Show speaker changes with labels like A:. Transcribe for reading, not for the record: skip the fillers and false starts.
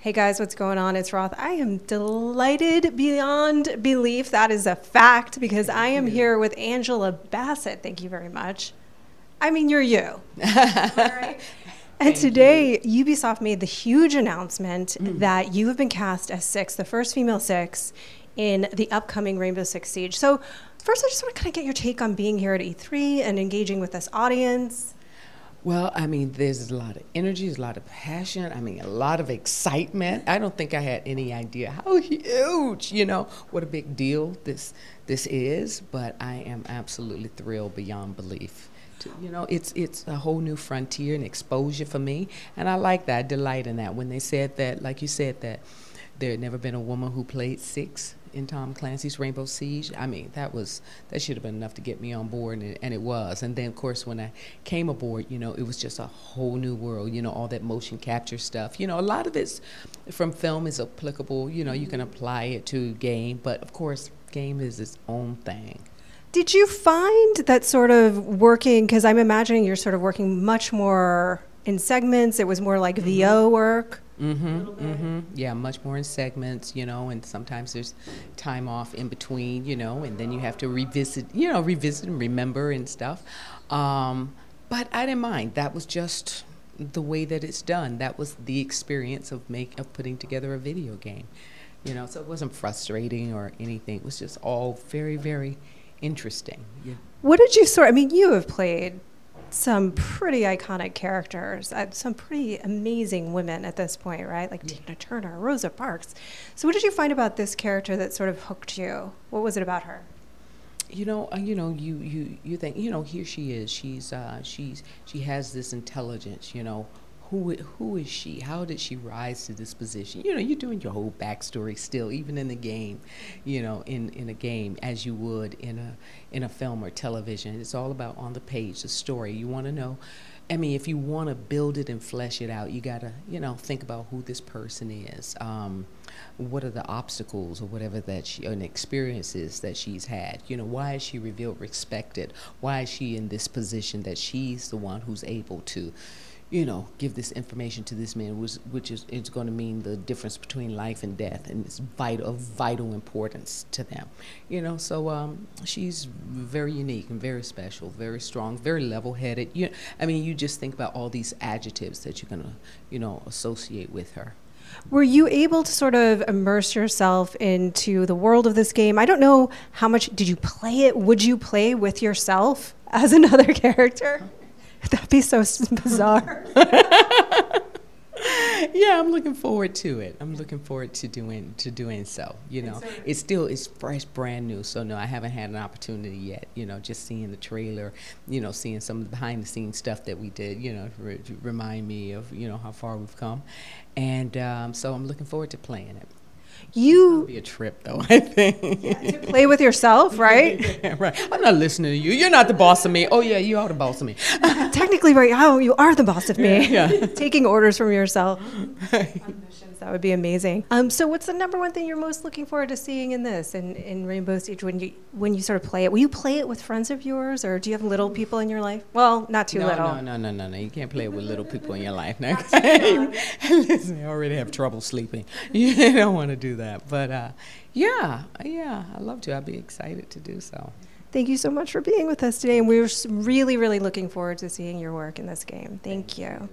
A: Hey guys, what's going on? It's Roth. I am delighted beyond belief. That is a fact because I am here with Angela Bassett. Thank you very much. I mean, you're you. All right. And today, Ubisoft made the huge announcement that you have been cast as Six, the first female Six, in the upcoming Rainbow Six Siege. So first, I just want to kind of get your take on being here at E3 and engaging with this audience.
B: Well, I mean, there's a lot of energy, there's a lot of passion, I mean, a lot of excitement. I don't think I had any idea how huge, what a big deal this is, but I am absolutely thrilled beyond belief. It's a whole new frontier and exposure for me, and I like that. I delight in that. When they said that, like you said, that there had never been a woman who played Six in Tom Clancy's Rainbow Siege, I mean, that should have been enough to get me on board, and it was. And then, of course, when I came aboard, it was just a whole new world, all that motion capture stuff. A lot of it's from film is applicable, you can apply it to game, but, of course, game is its own thing.
A: Did you find that sort of working, because I'm imagining you're sort of working much more in segments, it was more like VO work?
B: Yeah, much more in segments, and sometimes there's time off in between, and then you have to revisit and remember and stuff. But I didn't mind. That was just the way that it's done. That was the experience of putting together a video game, so it wasn't frustrating or anything. It was just all very, very interesting. Yeah.
A: What did you you have played some pretty iconic characters, some pretty amazing women at this point, right? Like Tina Turner, Rosa Parks. So what did you find about this character that sort of hooked you? What was it about her?
B: You think, here she is. She has this intelligence, Who is she? How did she rise to this position? You're doing your whole backstory still, even in the game, in a game as you would in a film or television. It's all about on the page, the story. You want to know. I mean, if you want to build it and flesh it out, you gotta, think about who this person is. What are the obstacles or whatever and experiences that she's had? Why is she revealed, respected? Why is she in this position that she's the one who's able to give this information to this man, which is going to mean the difference between life and death, and it's of vital importance to them. So she's very unique and very special, very strong, very level-headed. You just think about all these adjectives that you're going to, associate with her.
A: Were you able to sort of immerse yourself into the world of this game? I don't know how much, did you play it? Would you play with yourself as another character? That'd be so bizarre.
B: Yeah, I'm looking forward to it. I'm looking forward to doing so. It's fresh, brand new. So no, I haven't had an opportunity yet. Just seeing the trailer, seeing some of the behind the scenes stuff that we did. To remind me of how far we've come, and so I'm looking forward to playing it. It'll be a trip, though, I think.
A: Yeah, to play with yourself, right?
B: Yeah, right. I'm not listening to you. You're not the boss of me. Oh, yeah, you are the boss of me.
A: Technically, right now, you are the boss of me.
B: Yeah.
A: Taking orders from yourself. That would be amazing. So what's the number one thing you're most looking forward to seeing in this, in Rainbow Siege, when you sort of play it? Will you play it with friends of yours, or do you have little people in your life? Well, not too little.
B: No. You can't play it with little people in your life. Now. Listen, I already have trouble sleeping. You don't want to do that. But, yeah, I'd love to. I'd be excited to do so.
A: Thank you so much for being with us today, and we're really, really looking forward to seeing your work in this game. Thank you.